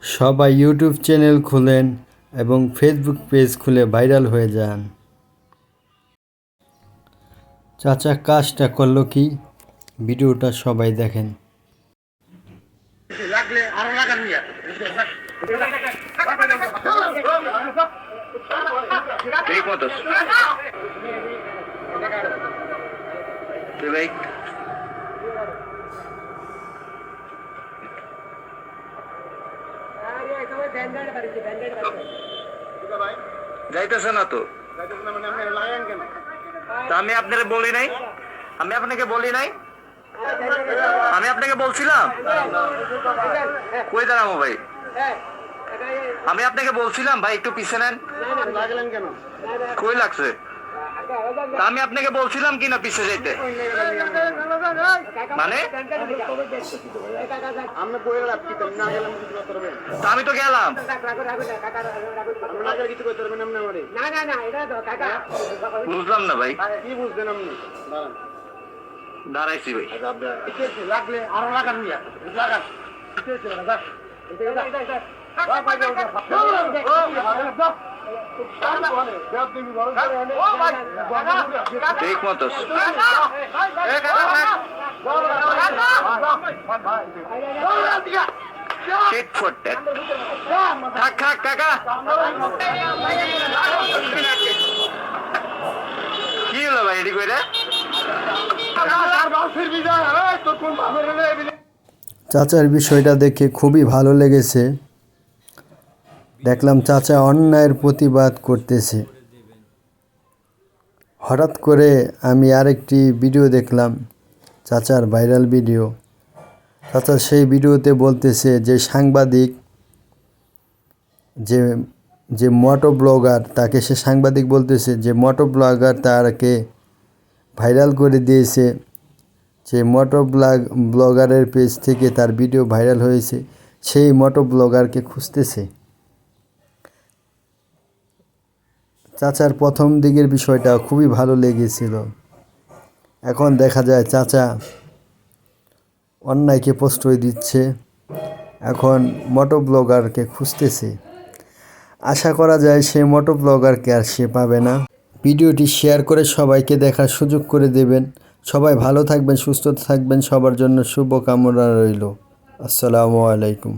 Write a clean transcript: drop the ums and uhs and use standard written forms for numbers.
সবাই YouTube channel খুলেন এবং ফেসবুক পেজ খুলে ভাইরাল হয়ে যান। চাচা কাজটা করলো কি, ভিডিওটা সবাই দেখেন। যাইতেছে না তো, আমি আপনাকে বলি নাই, আমি আপনাকে বলছিলাম কই দাঁড়াবো ভাই, আমি আপনাকে বলছিলাম ভাই একটু পিছে নেন, কই লাগছে, আমি আপনাকে বলছিলাম কিনা পিছে যাইতে, মানে আমি তো গেলাম, বুঝলাম না ভাই, কি বুঝলেন আপনি? দাঁড়াইছি ভাই, লাগলে আরো লাগান, ঠিক মতো কাকা কি হলো ভাই, এটি করে চাচার বিষয়টা দেখে খুবই ভালো লেগেছে। দেখলাম চাচা অন্যায়ের প্রতিবাদ করতেছে। হঠাৎ করে আমি আরেকটি ভিডিও দেখলাম, চাচার ভাইরাল ভিডিও। চাচা সেই ভিডিওতে বলতেছে যে সাংবাদিক, যে মোটো ব্লগার, তাকে সে সাংবাদিক বলতেছে যে মোটো ব্লগার তাকে ভাইরাল করে দিয়েছে, যে মোটো ব্লগারের পেজ থেকে তার ভিডিও ভাইরাল হয়েছে, সেই মোটো ব্লগারকে খুঁজতেছে। চাচার প্রথম দিকের বিষয়টা খুবই ভালো লেগেছিল। এখন দেখা যায় চাচা অন্যায়কে প্রশ্রয় দিচ্ছে, এখন মোটো ব্লগারকে খুঁজতেছে। আশা করা যায় সেই মোটো ব্লগারকে আর সে পাবে না। ভিডিওটি শেয়ার করে সবাইকে দেখার সুযোগ করে দেবেন। সবাই ভালো থাকবেন, সুস্থ থাকবেন, সবার জন্য শুভকামনা রইল। আসসালামু আলাইকুম।